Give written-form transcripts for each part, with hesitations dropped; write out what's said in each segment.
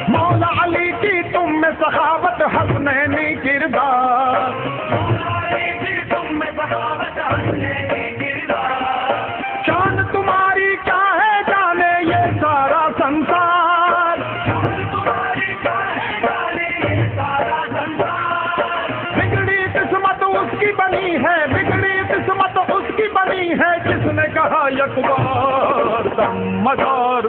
مولا علی کی تم میں سخاوت حسنینی کردار، شان تمہاری کیا ہے جانے یہ سارا سنسار، بگڑی قسمت اس کی بنی ہے، بگڑی قسمت اس کی بنی ہے جس نے کہا یک بار دم مدار،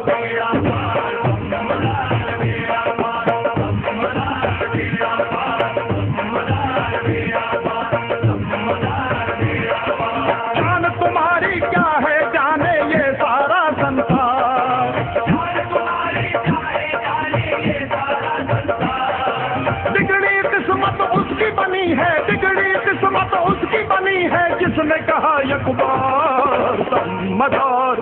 شان تمہاری کیا ہے جانے یہ سارا سنسار، بگڑی قسمت اس کی بنی ہے، بگڑی قسمت اس کی بنی ہے جس نے کہا یک بار دم مدار،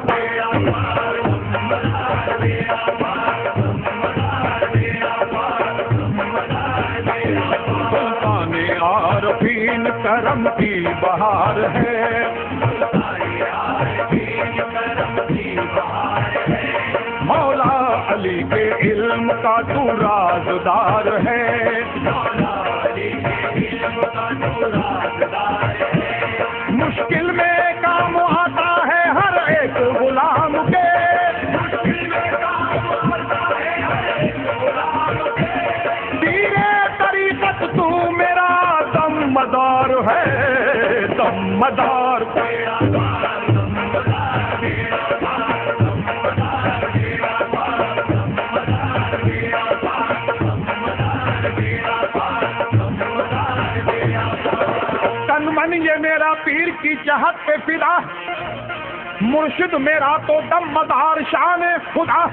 سلطان عارفین کرم کی بہار ہے، مولا علی کے علم کا تو رازدار ہے، مشکل میں کام آتا ہے ہر ایک غلام کے، تیرے طریقت تو میرا دم مدار ہے، دم مدار، تن من یہ میرا پیر کی چاہت پہ فدا، مرشد میرا تو دم مدار شان خدا،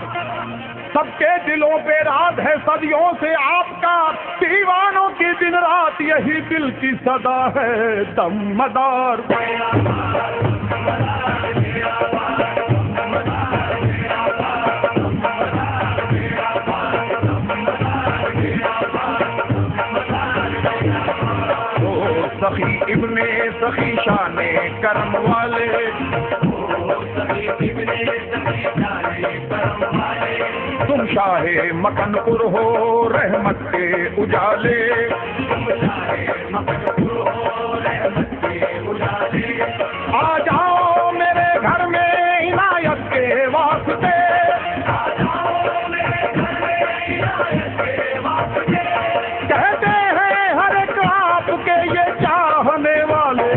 سب کے دلوں پہ راز ہے صدیوں سے آپ کا، دیوانوں کی دن رات یہی دل کی صدا ہے، دم مدار، سخی ابن سخی شان کرم والے، تم شاہ مکن پور ہو رحمت کے اجالے، آ جاؤ میرے گھر میں عنایت کے واسطے، کہتے ہیں ہر ایک آپ کے یہ چاہنے والے،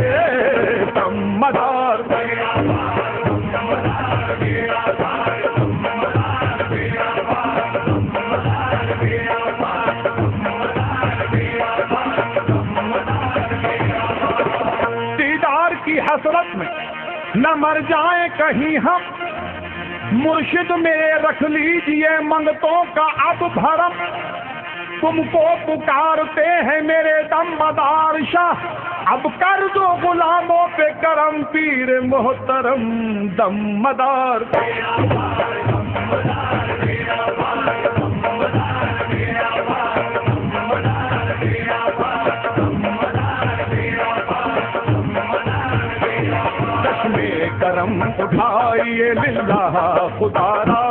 دم مدار، دیدار کی حسرت میں نہ مر جائیں کہیں ہم، مرشد میں رکھ لیجئے منگتوں کا اب بھرم، تم کو پکارتے ہیں میرے دم مدار شاہ، اب کر دو غلاموں پہ کرم پیر محترم، دم مدار، چشمے کرم اٹھائیے للہ خدا را،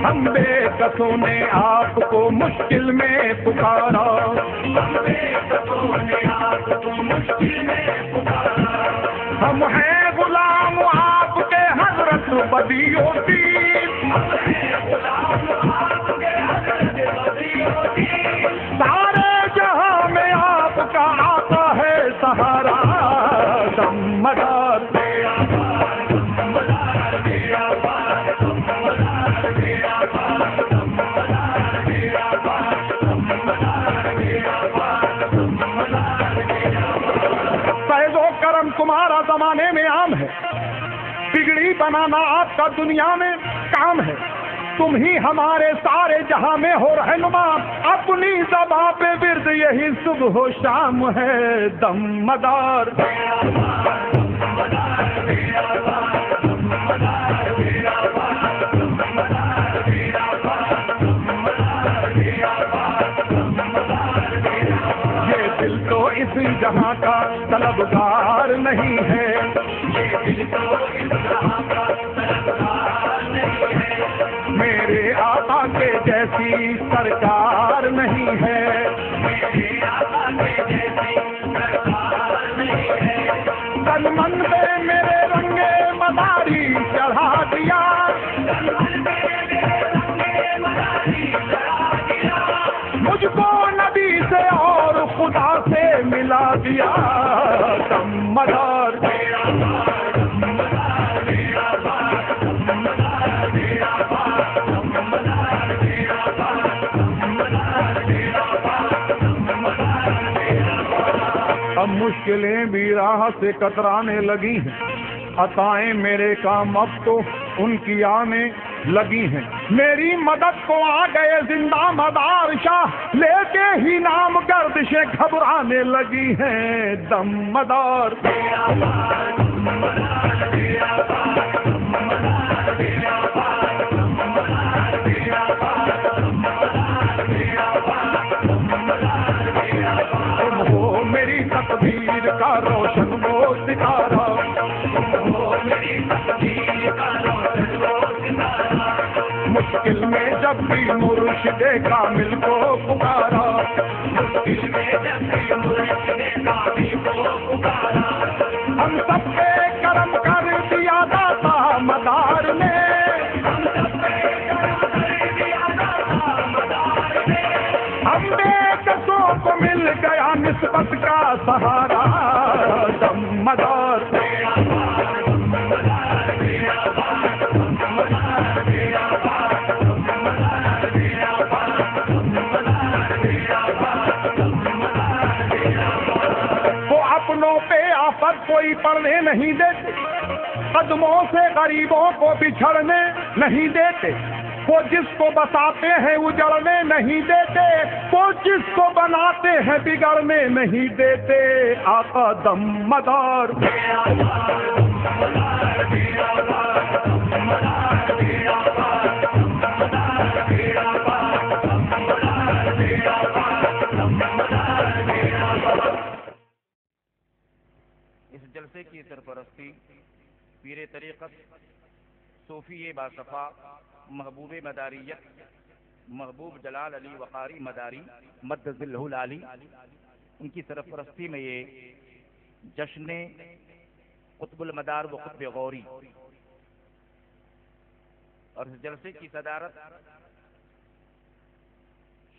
ہم بے کسوں نے آپ کو مشکل میں پکارا، ہم ہیں غلام آپ کے حضرت بدیو دین، سارے جہاں میں آپ کا آتا ہے سہارا، دم مدار، میرا زمانے میں عام ہے، بگڑی بنانا آپ کا دنیا میں کام ہے، تم ہی ہمارے سارے جہاں میں ہو رہنما، اپنی زباں پہ ورد یہی صبح و شام ہے دم مدار۔ یہ دل تو اس جہاں کا طلبگار نہیں ہے، یہ دل تو اس جہاں کا طلبگار نہیں ہے، میرے آقا کے جیسی سرکار نہیں ہے، میرے آقا کے جیسی سرکار نہیں ہے، تن من پہ میرے رنگے مداری چڑھا دیا، مجھ کو نبی سے اور خدا سے ملا دیا دم مدار۔ اب مشکلیں بھی راہ سے کترانے لگی ہیں، عطائیں میرے کام اب تو ان کی آنے لگی ہیں، میری مدد کو آ گئے زندہ مدار شاہ، لے کے ہی نام گردشیں گھبرانے لگی ہیں دم مدار۔ تم ہو میری تقدیر کا روشن وہ ستارہ، تم ہو میری تقدیر کا روشن وہ ستارہ، مشکل میں جب بھی مرشد کامل کو پکارا، مشکل میں جب بھی مرشد کامل کو پکارا، ہم سب پہ کرم کر دیا داتا مدار نے، ہم سب پہ کرم کر دیا داتا مدار نے، ہم بے کسوں کو مل گیا نسبت کا سہارا دم مدار۔ کوئی پڑھنے نہیں دیتے، قدموں سے غریبوں کو بچھڑنے نہیں دیتے، وہ جس کو بساتے ہیں اجڑنے نہیں دیتے، وہ جس کو بناتے ہیں بگڑنے نہیں دیتے آقا دم مدار۔ جلسے کی سرپرستی پیر طریقت صوفی باصفا محبوب مداریت محبوب جلال علی وقاری مداری مد ذلہ العالی، ان کی سرپرستی میں یہ جشن قطب المدار و قطب غوری، اور اس جلسے کی صدارت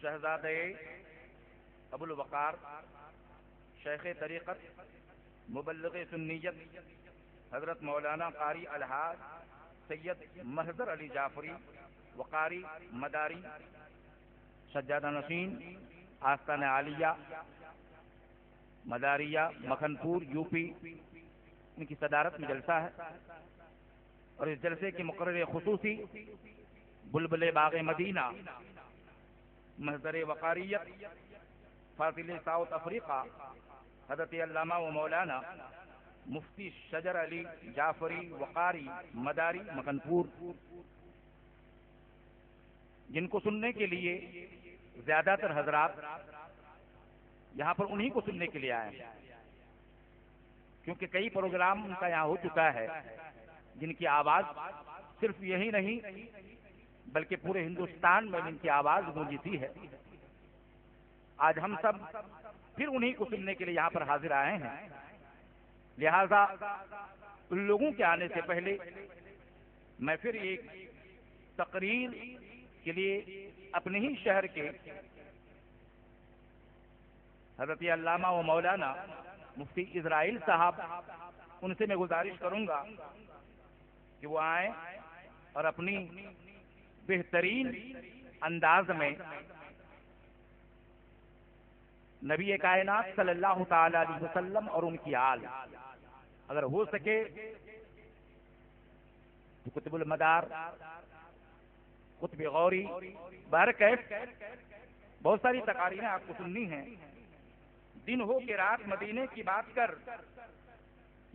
شہزادہ ابو الوقار شیخ طریقت مبلغ سنیت حضرت مولانا قاری الحاج سید محضر علی جعفری وقاری مداری سجادہ نشین آستانہ عالیہ مداریہ مکھن پور یو پی، ان کی صدارت میں جلسہ ہے، اور اس جلسے کے مقرر خصوصی بلبل باغ مدینہ محضر وقاریت فاضل ساؤتھ افریقہ حضرت علامہ و مولانا مفتی شجر علی جعفری وقاری مداری مکھن پور، جن کو سننے کے لیے زیادہ تر حضرات یہاں پر انہی کو سننے کے لیے آئے ہیں، کیونکہ کئی پروگرام ان کا یہاں ہو چکا ہے جن کی آواز صرف یہی نہیں بلکہ پورے ہندوستان میں ان کی آواز گونجتی ہے۔ آج ہم سب پھر انہی کو سننے کے لیے یہاں پر حاضر آئے ہیں، لہذا ان لوگوں کے آنے سے پہلے میں پھر ایک تقریر کے لیے اپنے ہی شہر کے حضرت علامہ و مولانا مفتی اسرائیل صاحب، ان سے میں گزارش کروں گا کہ وہ آئیں اور اپنی بہترین انداز میں نبی کائنات صلی اللہ تعالی علیہ وسلم اور ان کی آل اگر ہو سکے تو قطب المدار، قطب غوری، بہرکیف بہت ساری تقاریریں آپ کو سننی ہیں. دن ہو کہ رات مدینے کی بات کر،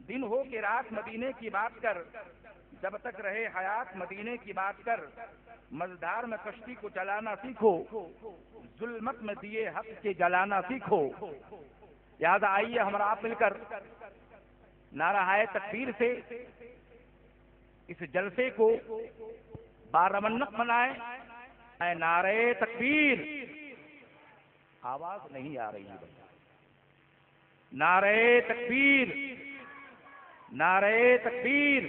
دن ہو کہ رات مدینے کی بات کر، جب تک رہے حیات مدینے کی بات کر. مزدار میں کشتی کو چلانا سیکھو، ظلمت میں دیے حق کے جلانا سیکھو. لہذا آئیے ہمارا آپ مل کر نعرہ تکبیر سے اس جلسے کو بارمنت منائے. نعرہ تکبیر. آواز نہیں آ رہی ہے. نعرہ تکبیر، نعرہ تکبیر،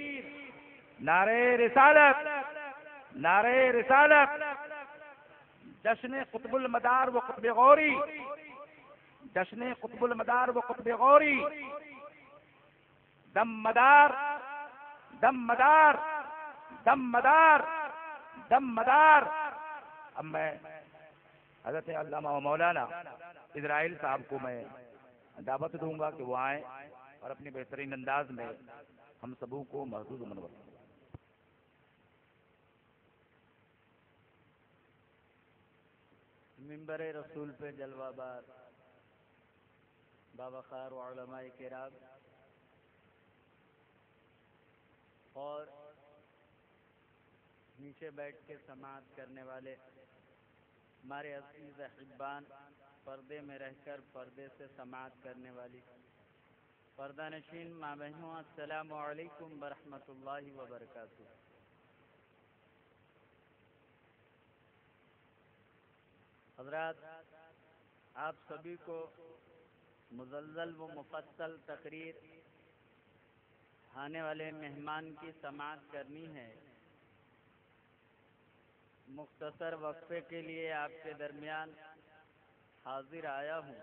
نعرہ رسالت، نعرہ رسالت. جشن قطب المدار و قطب غوری، جشن قطب المدار و قطب غوری. دم مدار، دم مدار، دم مدار، دم مدار. اب میں حضرت علامہ و مولانا اسرائیل صاحب کو میں دعوت دوں گا کہ وہ آئیں اور اپنے بہترین انداز میں ہم سبوں کو محظوظ منور. منبر رسول پہ جلوہ بار باوقار علماء کرام اور نیچے بیٹھ کے سماعت کرنے والے ہمارے عزیز احبان، پردے میں رہ کر پردے سے سماعت کرنے والی پردہ نشین ماں بہنوں، السلام علیکم ورحمۃ اللہ وبرکاتہ. حضرات، آپ سبھی کو مزلزل و مفصل تقریر آنے والے مہمان کی سماعت کرنی ہے. مختصر وقفے کے لیے آپ کے درمیان حاضر آیا ہوں.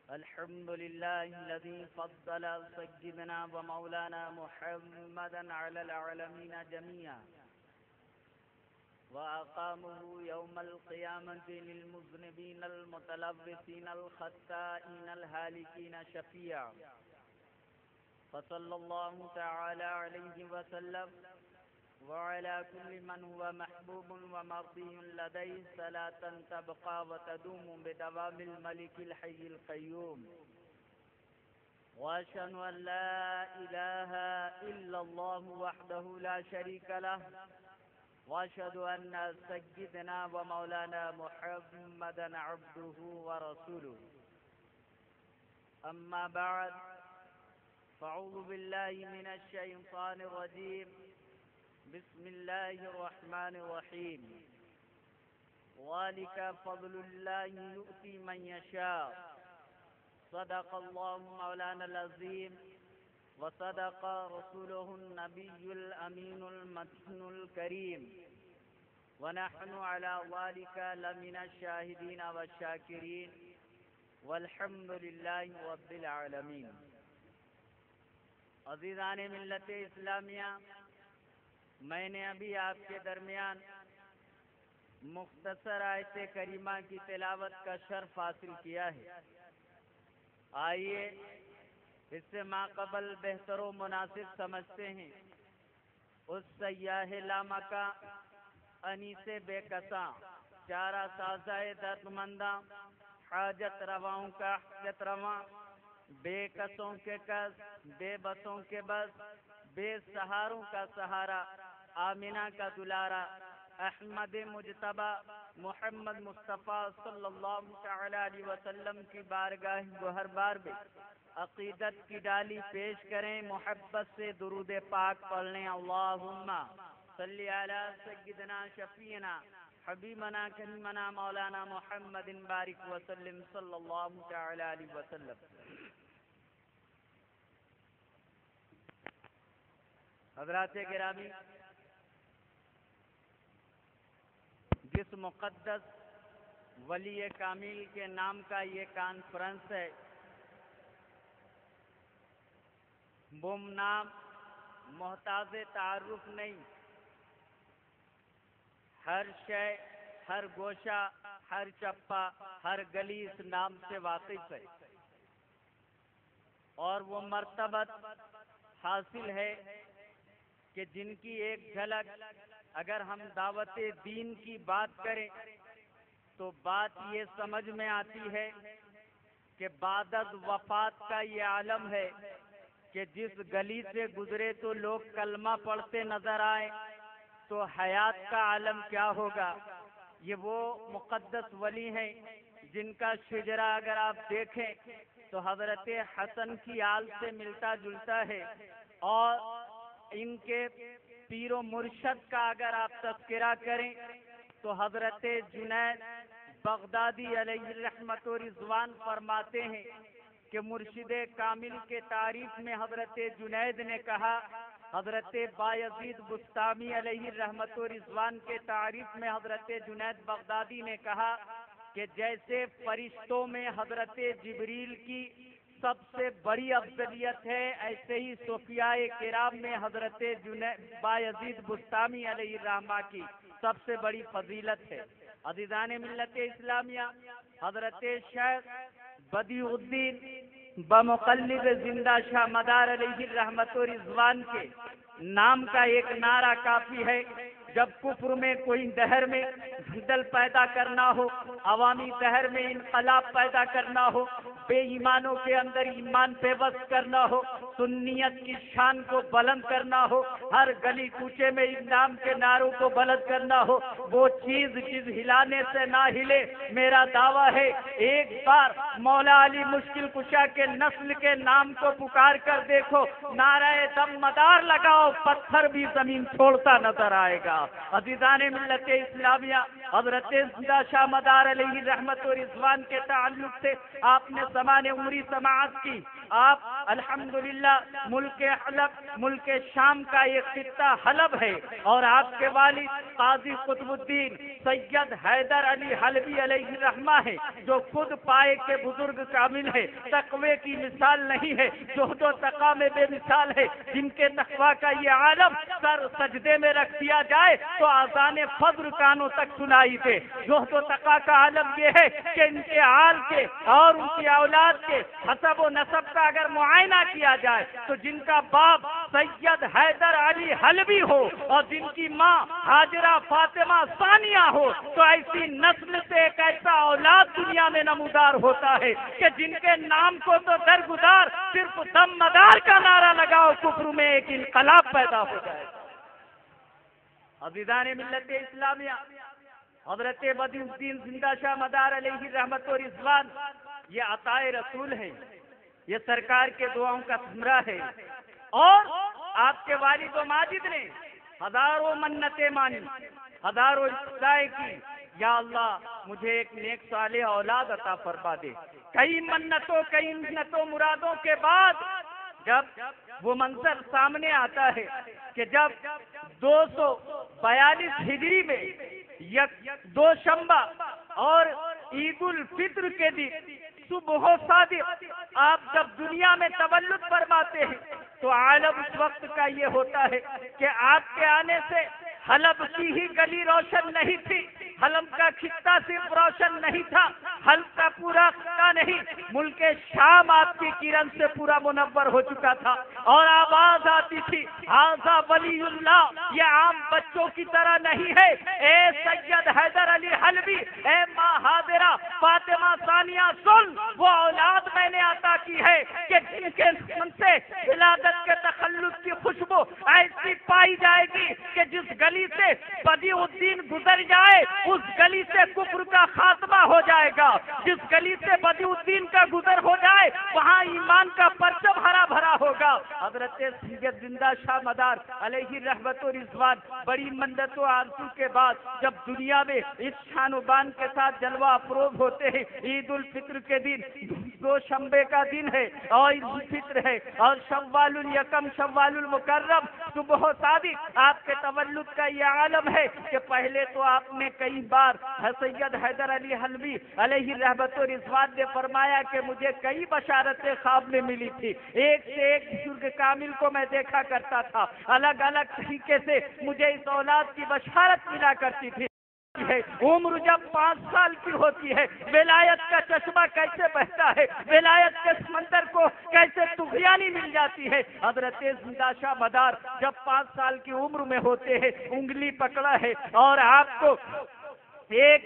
الحمد لله الذي فضل سيدنا ومولانا محمدا على العالمين جميعا وأقامه يوم القيامة للمذنبين المتلبسين الخطائين الهالكين شفيعا. فصلى الله تعالى عليه وسلم وعلى كل من هو محبوب ومرضي لديه صلاة تبقى وتدوم بدوام الملك الحي القيوم. وأشهد أن لا إله إلا الله وحده لا شريك له، وأشهد أن سيدنا ومولانا محمدا عبده ورسوله. أما بعد، فأعوذ بالله من الشيطان الرجيم. بسم الله الرحمن الرحيم. ذلك فضل الله يؤتي من يشاء. صدق الله مولانا العظيم وصدق رسوله النبي الأمين المتين الكريم. ونحن على ذلك لمن الشاهدين والشاكرين والحمد لله رب العالمين. عزیزان ملت اسلامیہ، میں نے ابھی آپ کے درمیان مختصر آیت کریمہ کی تلاوت کا شرف حاصل کیا ہے. آئیے اس سے ماقبل بہتر و مناسب سمجھتے ہیں اس سیاح لامکاں انیس بے کساں چارہ سازائے درد منداں حاجت رواؤں کا حاجت رواں، بے کسوں کے کس، بے بسوں کے بس، بے سہاروں کا سہارا، آمینہ کا دلارا، احمد مجتبی محمد مصطفیٰ صلی اللہ تعالی علیہ وسلم کی بارگاہ گوہر بار میں عقیدت کی ڈالی پیش کریں، محبت سے درود پاک پڑھ لیں. اللہم صلی علی سیدنا شفیعنا حبیبنا کریمنا مولانا محمد بارک وسلم صلی اللہ تعالی علیہ وسلم. حضرات گرامی، جس مقدس ولی کامل کے نام کا یہ کانفرنس ہے، وہ نام محتاج تعارف نہیں، ہر شے، ہر گوشہ، ہر چپا، ہر گلی اس نام سے واقف ہے، اور وہ مرتبت حاصل ہے کہ جن کی ایک جھلک اگر ہم دعوت دین کی بات کریں تو بات یہ سمجھ میں آتی ہے کہ بعد از وفات کا یہ عالم ہے کہ جس گلی سے گزرے تو لوگ کلمہ پڑھتے نظر آئے تو حیات کا عالم کیا ہوگا۔ یہ وہ مقدس ولی ہیں جن کا شجرہ اگر آپ دیکھیں تو حضرت حسن کی آل سے ملتا جلتا ہے، اور ان کے پیر و مرشد کا اگر آپ تذکرہ کریں تو حضرت جنید بغدادی علیہ رحمت و رضوان فرماتے ہیں کہ مرشد کامل کے تعریف میں حضرت جنید نے کہا، حضرت بایزید بستامی علیہ رحمت و رضوان کے تعریف میں حضرت جنید بغدادی نے کہا کہ جیسے فرشتوں میں حضرت جبریل کی سب سے بڑی افضلیت ہے، ایسے ہی صوفیاء کرام میں حضرت بایزید بستامی علیہ الرحمہ کی سب سے بڑی فضیلت ہے۔ عزیزان ملت اسلامیہ، حضرت شیخ بدیع الدین بمقلد زندہ شاہ مدار علیہ الرحمت و رضوان کے نام کا ایک نعرہ کافی ہے۔ جب کفر میں کوئی دہر میں دھندل پیدا کرنا ہو، عوامی دہر میں انقلاب پیدا کرنا ہو، بے ایمانوں کے اندر ایمان پیوست کرنا ہو، سنیت کی شان کو بلند کرنا ہو، ہر گلی کوچے میں اسلام کے نعروں کو بلند کرنا ہو، وہ چیز جس ہلانے سے نہ ہلے۔ میرا دعویٰ ہے ایک بار مولا علی مشکل کشا کے نسل کے نام کو پکار کر دیکھو، نعرہ دم مدار لگاؤ، پتھر بھی زمین چھوڑتا نظر آئے گا۔ عزیزان ملت اسلامیہ، حضرت زندہ شاہ مدار علیہ رحمت و رضوان کے تعلق سے آپ نے زمان عمری سماعت کی۔ آپ الحمدللہ ملک حلب، ملک شام کا ایک خطہ حلب ہے، اور آپ کے والد قاضی قطب الدین سید حیدر علی حلبی علیہ الرحمہ ہے، جو خود پائے کے بزرگ کامل ہے، تقوی کی مثال نہیں ہے، زہد و تقوی میں بے مثال ہے، جن کے تقوی کا یہ عالم سر سجدے میں رکھ دیا جائے تو آذان فجر کانوں تک سنائی دے۔ زہد و تقوی کا عالم یہ ہے کہ ان کے آل کے اور ان کی اولاد کے حسب و نسب کا اگر معائنہ کیا جائے تو جن کا باپ سید حیدر علی حلبی ہو اور جن کی ماں ہاجرہ فاطمہ ثانیہ ہو تو ایسی نسل سے ایک ایسا اولاد دنیا میں نمودار ہوتا ہے کہ جن کے نام کو تو درگزار صرف دم مدار کا نعرہ لگاؤ، کفر میں ایک انقلاب پیدا ہو جائے۔ عزیزان ملت اسلامیہ، حضرت بدیع الدین زندہ شاہ مدار علیہ رحمت و رضوان یہ عطا رسول ہے، یہ سرکار کے دعاؤں کا ثمرہ ہے، اور آپ کے والد و ماجد نے ہزاروں منتیں مانی، ہزاروں استدعائیں کی، یا اللہ مجھے ایک نیک صالح اولاد عطا فرما دے۔ کئی منتوں مرادوں کے بعد جب وہ منظر سامنے آتا ہے کہ جب 242 ہجری میں دوشنبہ اور عید الفطر کے دن صبح و صادق آپ جب دنیا میں تولد فرماتے ہیں تو عالم اس وقت کا یہ ہوتا ہے کہ آپ کے آنے سے حلب کی ہی گلی روشن نہیں تھی، حلب کا خطہ صرف روشن نہیں تھا، حلب کا پورا خطہ نہیں، ملک شام آپ کی کرن سے پورا منور ہو چکا تھا، اور آواز آتی تھی ھذا ولی اللہ، یہ عام بچوں کی طرح نہیں ہے، اے سید حیدر علی حلبی، اے ماں حاضرہ فاطمہ ثانیہ سن، وہ اولاد میں نے عطا کی ہے کہ جن کے من سے ولادت کے تخلص کی خوشبو ایسی پائی جائے گی کہ جس گلی سے بدیع الدین گزر جائے اس گلی سے کفر کا خاتمہ ہو جائے گا، جس گلی سے بدیع الدین کا گزر ہو جائے وہاں ایمان کا پرچم ہرا بھرا ہوگا۔ حضرت سید زندہ شاہ مدار علیہ رحمت و رضوان بڑی منت و آرزو کے بعد جب دنیا میں اس شان و بان کے ساتھ جلوہ افروز ہوتے ہیں، عید الفطر کے دن دوشنبے کا دن ہے اور عید الفطر ہے، اور شوال الیکم شوال المکرم صبح و صادق آپ کے تولد کا یہ عالم ہے کہ پہلے تو آپ نے کئی بار سید حیدر علی حلبی علیہ رحمت و رضوان نے فرمایا کہ مجھے کئی بشارتیں خواب میں ملی تھی، ایک سے ایک بزرگ کامل کو میں دیکھا کرتا تھا، الگ الگ طریقے سے مجھے اس اولاد کی بشارت ملا کرتی تھی۔ ہے عمر جب 5 سال کی ہوتی ہے ولایت کا چشمہ کیسے بہتا ہے، ولایت کے سمندر کو کیسے طغیانی مل جاتی ہے۔ حضرت زندہ شاہ مدار جب 5 سال کی عمر میں ہوتے ہیں انگلی پکڑا ہے اور آپ کو ایک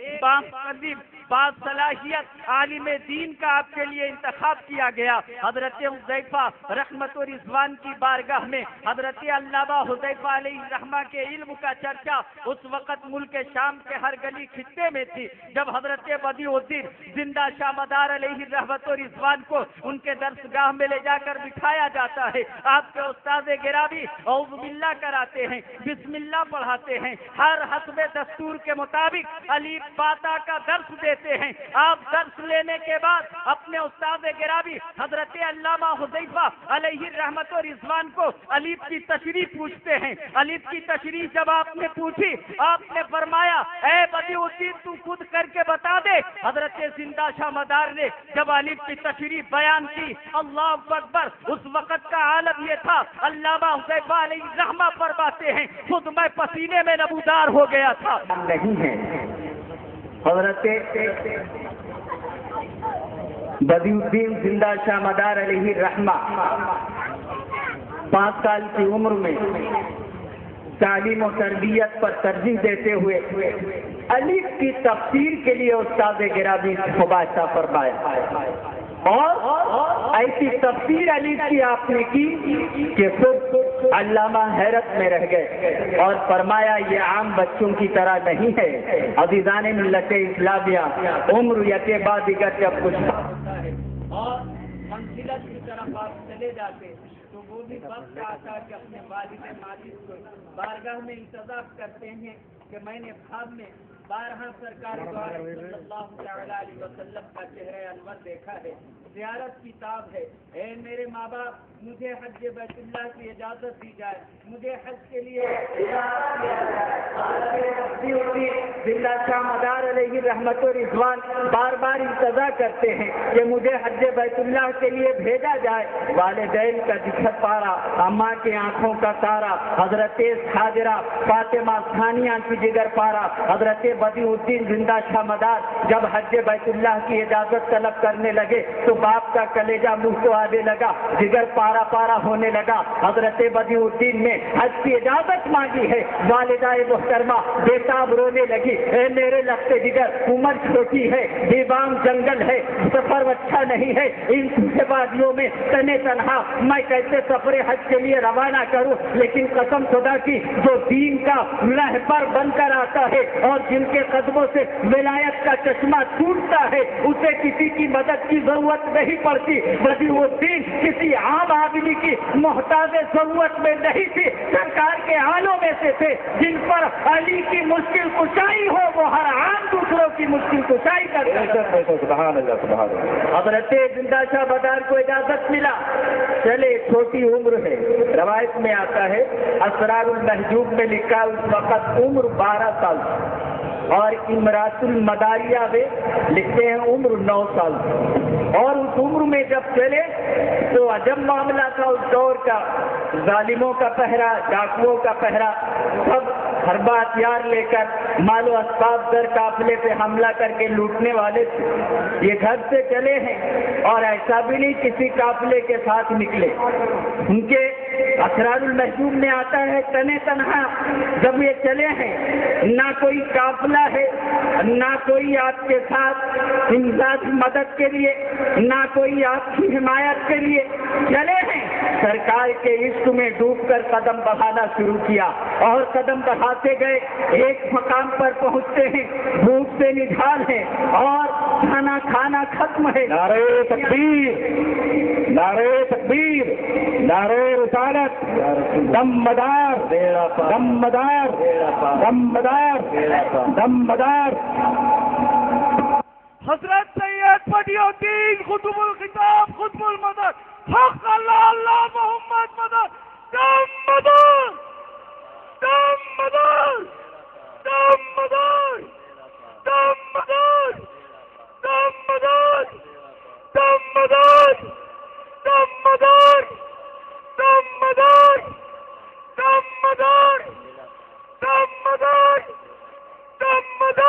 باصلاحیت عالم دین کا آپ کے لیے انتخاب کیا گیا۔ حضرت حذیفہ رحمت و رضوان کی بارگاہ میں حضرت علامہ حذیفہ علیہ الرحمہ کے علم کا چرچا اس وقت ملک شام کے ہر گلی خطے میں تھی۔ جب حضرت بدیع الدین زندہ شاہ مدار علیہ رحمت و رضوان کو ان کے درسگاہ میں لے جا کر بٹھایا جاتا ہے، آپ کے استاد گرامی اعوذ باللہ کراتے ہیں، بسم اللہ پڑھاتے ہیں، ہر حسب دستور کے مطابق الف باتا کا درس دیتے ہیں۔ آپ درس لینے کے بعد اپنے استاد گرامی حضرت علامہ حذیفہ علیہ الرحمت و رضوان کو الف کی تشریح پوچھتے ہیں۔ الف کی تشریح جب آپ نے پوچھی، آپ نے فرمایا اے بدیع الدین تو خود کر کے بتا دے۔ حضرت زندہ شاہ مدار نے جب الف کی تشریح بیان کی، اللہ اکبر، اس وقت کا عالم یہ تھا، علامہ حذیفہ علیہ الرحمہ فرماتے ہیں خود میں پسینے میں نمودار ہو گیا تھا۔ نہیں ہے حضرت بدیع الدین زندہ شاہ مدار علیہ الرحمہ 5 سال کی عمر میں تعلیم و تربیت پر ترجیح دیتے ہوئے الف کی تفسیر کے لیے استاد گرامی مباحثہ فرمایا اور ایسی تفسیر الف کی آپ نے کی کہ خود علامہ حیرت میں رہ گئے اور فرمایا یہ عام بچوں کی طرح نہیں ہے۔ عزیزان ملت اسلامیہ، عمر یکے بعد دیگر جب کچھ اور منزلت کی طرف آپ چلے جاتے تو وہ بھی وقت آتا کہ اپنے والد ماجد کو بارگاہ میں انتظار کرتے ہیں کہ میں نے خواب میں بارہا سرکار صلی اللہ تعالی علیہ وسلم کا چہرہ انور دیکھا ہے، زیارت کی تاب ہے، اے میرے ماں باپ مجھے حج بیت اللہ کی اجازت دی جائے، مجھے حج کے لیے زندہ شاہ مدار علیہ رحمت و رضوان بار بار انتظار کرتے ہیں کہ مجھے حج بیت اللہ کے لیے بھیجا جائے۔ والدین کا ذکر پارا، اماں کی آنکھوں کا تارا، حضرت حاجرہ فاطمہ ثانیہ کی جگر پارا، حضرت بدیع الدین زندہ شاہ مدار جب حج بیت اللہ کی اجازت طلب کرنے لگے تو باپ کا کلیجہ منہ کو آنے لگا، جگر پارا پارا ہونے لگا۔ حضرت بدیع الدین نے حج کی اجازت مانگی ہے، والدہ محترمہ بےتاب رونے لگی، اے میرے لگتے جگر، عمر چھوٹی ہے، دیوان جنگل ہے، سفر اچھا نہیں ہے، ان سے وادیوں میں تنے تنہا میں کیسے سفر حج کے لیے روانہ کروں؟ لیکن قسم خدا کی جو دین کا رہبر بن کر آتا ہے اور جن کے قدموں سے ولایت کا چشمہ ٹوٹتا ہے اسے کسی کی مدد کی ضرورت نہیں پڑتی۔ بدیع الدین کسی عام آدمی کی محتاج ضرورت میں نہیں تھی، سرکار کے آلوں میں سے تھے جن پر علی کی مشکل کشائی ہو وہ ہر عام دوسروں کی مشکل کشائی کرتے۔ سبحان اللہ سبحان اللہ۔ حضرت زندہ شاہ مدار کو اجازت ملا، چلے چھوٹی عمر ہے، روایت میں آتا ہے اسرار المحجوب میں لکھا اس وقت عمر 12 سال اور امراۃ المداریہ میں لکھتے ہیں عمر 9 سال، اور اس عمر میں جب چلے تو عجب معاملہ تھا اس دور کا، ظالموں کا پہرا، ڈاکوؤں کا پہرا، سب حربہ ہتھیار لے کر مال و اسباب در قافلے پہ حملہ کر کے لوٹنے والے تھے۔ یہ گھر سے چلے ہیں اور ایسا بھی نہیں کسی قافلے کے ساتھ نکلے، ان کے اسرار المحجوب میں آتا ہے تنے تنہا جب یہ چلے ہیں، نہ کوئی قافلہ ہے، نہ کوئی آپ کے ساتھ امداد مدد کے لیے، نہ کوئی آپ کی حمایت کے لیے، چلے ہیں سرکار کے عشق میں ڈوب کر قدم بڑھانا شروع کیا اور قدم بڑھاتے گئے، ایک مقام پر پہنچتے ہیں، بھوک سے نڈھال ہیں اور کھانا ختم ہے۔ نعرہ تکبیر، نعرہ تکبیر، نعرہ رسالت، دم مدار، دم مدار، دم مدار، دم مدار۔ حضرت سید بدیع الدین قطب الخطاب قطب المدد حق اللہ محمد مدد، دم مدار، دم مدار، دم مدار، دم مدار، دم مدار، دم مدار، دم مدار، دم مدار، دم مدار، دم مدار، دم مدار۔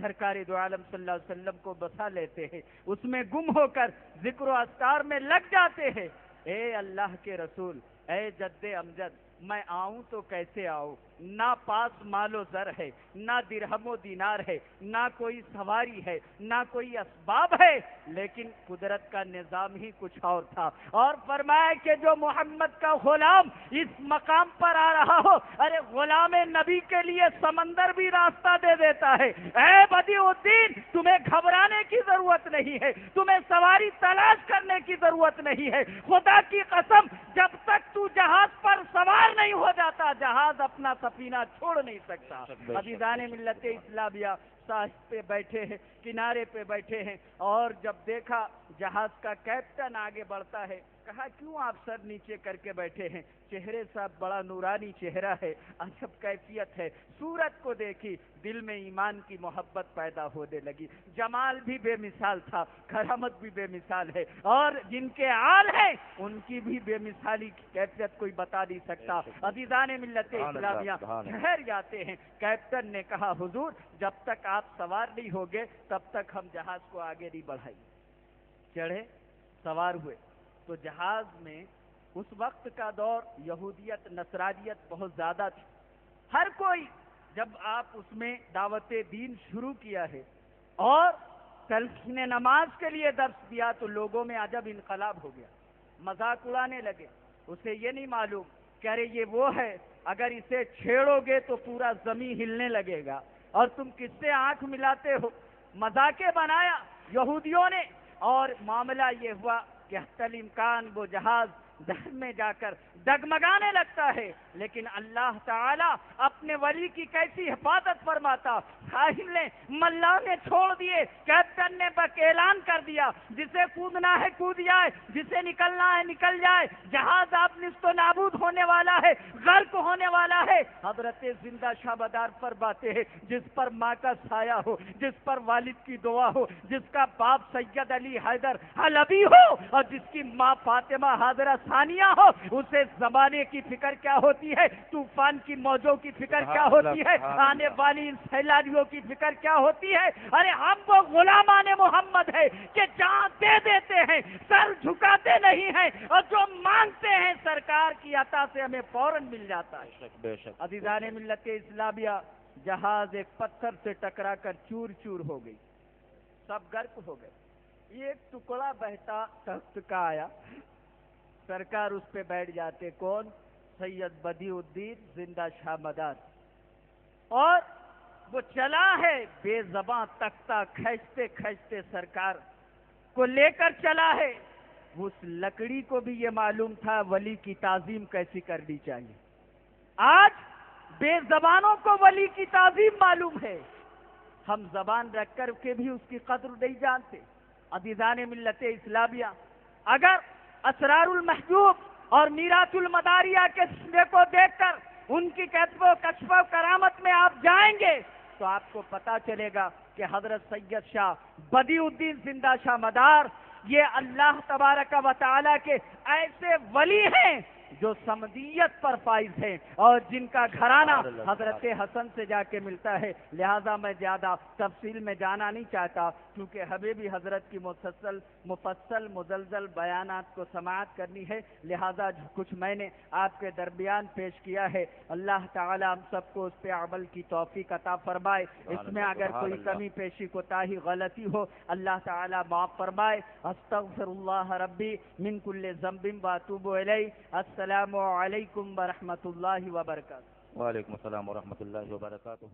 سرکار دو عالم صلی اللہ علیہ وسلم کو بسا لیتے ہیں، اس میں گم ہو کر ذکر و اذکار میں لگ جاتے ہیں۔ اے اللہ کے رسول، اے جد امجد، میں آؤں تو کیسے آؤں؟ نہ پاس مال و زر ہے، نہ درہم و دینار ہے، نہ کوئی سواری ہے، نہ کوئی اسباب ہے، لیکن قدرت کا نظام ہی کچھ اور تھا۔ اور فرمایا کہ جو محمد کا غلام اس مقام پر آ رہا ہو، ارے غلام نبی کے لیے سمندر بھی راستہ دے دیتا ہے۔ اے بدیع الدین، تمہیں گھبرانے کی ضرورت نہیں ہے، تمہیں سواری تلاش کرنے کی ضرورت نہیں ہے۔ خدا کی قسم، جب تک تو جہاز پر سوار نہیں ہو جاتا، جہاز اپنا سفینہ چھوڑ نہیں سکتا۔ عزیزان ملت اسلامیہ، ساحل پہ بیٹھے ہیں، کنارے پہ بیٹھے ہیں، اور جب دیکھا جہاز کا کیپٹن آگے بڑھتا ہے، کہا کیوں آپ سر نیچے کر کے بیٹھے ہیں؟ چہرے صاحب بڑا نورانی چہرہ ہے، عجب کیفیت ہے۔ صورت کو دیکھی، دل میں ایمان کی محبت پیدا ہونے لگی۔ جمال بھی بے مثال تھا، کرامت بھی بے مثال ہے، اور جن کے آل ہیں ان کی بھی بے مثالی کی کیفیت کوئی بتا نہیں سکتا۔ عزیزان ملت اسلامیہ، ٹھہر جاتے ہیں۔ کیپٹن نے کہا حضور، جب تک آپ سوار نہیں ہوگے تب تک ہم جہاز کو آگے نہیں بڑھائیں گے۔ چڑھے، سوار ہوئے، تو جہاز میں اس وقت کا دور یہودیت نصرانیت بہت زیادہ تھی۔ ہر کوئی، جب آپ اس میں دعوت دین شروع کیا ہے اور تلقین نماز کے لیے درس دیا تو لوگوں میں عجب انقلاب ہو گیا، مذاق اڑانے لگے۔ اسے یہ نہیں معلوم کہ ارے یہ وہ ہے، اگر اسے چھیڑو گے تو پورا زمین ہلنے لگے گا، اور تم کس سے آنکھ ملاتے ہو؟ مذاقیں بنایا یہودیوں نے، اور معاملہ یہ ہوا کہ حتی الامکان وہ جہاز دہر میں جا کر ڈگمگانے لگتا ہے، لیکن اللہ تعالیٰ اپنے ولی کی کیسی حفاظت فرماتا۔ ساحل نے، ملاح نے چھوڑ دیے، کیپٹن نے بس اعلان کر دیا، جسے کودنا ہے کود جائے، جسے نکلنا ہے نکل جائے، جہاز آپ نیست و نابود ہونے والا ہے، غرق ہونے والا ہے۔ حضرت زندہ شاہ بدار فرماتے ہیں، جس پر ماں کا سایہ ہو، جس پر والد کی دعا ہو، جس کا باپ سید علی حیدر حلبی ہو، اور جس کی ماں فاطمہ حاضرہ ثانیہ ہو، اسے زمانے کی فکر کیا ہوتی ہے، طوفان کی موجوں کی فکر کیا ہوتی ہے، آنے والی سیلابیوں کی فکر کیا ہوتی ہے۔ ارے ہم وہ غلامان محمد ہے کہ جان دے دیتے ہیں، سر جھکاتے نہیں ہیں، اور جو مانگتے ہیں سرکار کی عطا سے ہمیں فوراً مل جاتا ہے۔ بے شک۔ عزیزان ملت اسلامیہ، جہاز ایک پتھر سے ٹکرا کر چور چور ہو گئی، سب غرق ہو گئے۔ ایک ٹکڑا بہتا تخت کا آیا، سرکار اس پہ بیٹھ جاتے، کون؟ سید بدیع الدین زندہ شاہ مدار، اور وہ چلا ہے بے زباں تختہ کھینچتے کھینچتے سرکار کو لے کر چلا ہے۔ اس لکڑی کو بھی یہ معلوم تھا ولی کی تعظیم کیسی کرنی چاہیے۔ آج بے زبانوں کو ولی کی تعظیم معلوم ہے، ہم زبان رکھ کر کے بھی اس کی قدر نہیں جانتے۔ عزیزان ملت اسلامیہ، اگر اسرار المحجوب اور میراث المداریہ کے سلسلے کو دیکھ کر ان کی کشف و کرامت میں آپ جائیں گے تو آپ کو پتا چلے گا کہ حضرت سید شاہ بدیع الدین زندہ شاہ مدار یہ اللہ تبارک و تعالیٰ کے ایسے ولی ہیں جو سمدیت پر فائز ہیں، اور جن کا گھرانہ حضرت حسن سے جا کے ملتا ہے۔ لہذا میں زیادہ تفصیل میں جانا نہیں چاہتا، کیونکہ ہمیں بھی حضرت کی مفصل مزلزل بیانات کو سماعت کرنی ہے، لہذا کچھ میں نے آپ کے درمیان پیش کیا ہے۔ اللہ تعالی ہم سب کو اس پہ عمل کی توفیق عطا فرمائے۔ اس میں اگر کوئی کمی پیشی کوتاہی غلطی ہو، اللہ تعالی معاف فرمائے۔ استغفر اللہ ربی من کل ذنب واتوب الیہ۔ السلام علیکم ورحمۃ اللہ وبرکاتہ۔ وعلیکم السلام ورحمۃ اللہ وبرکاتہ۔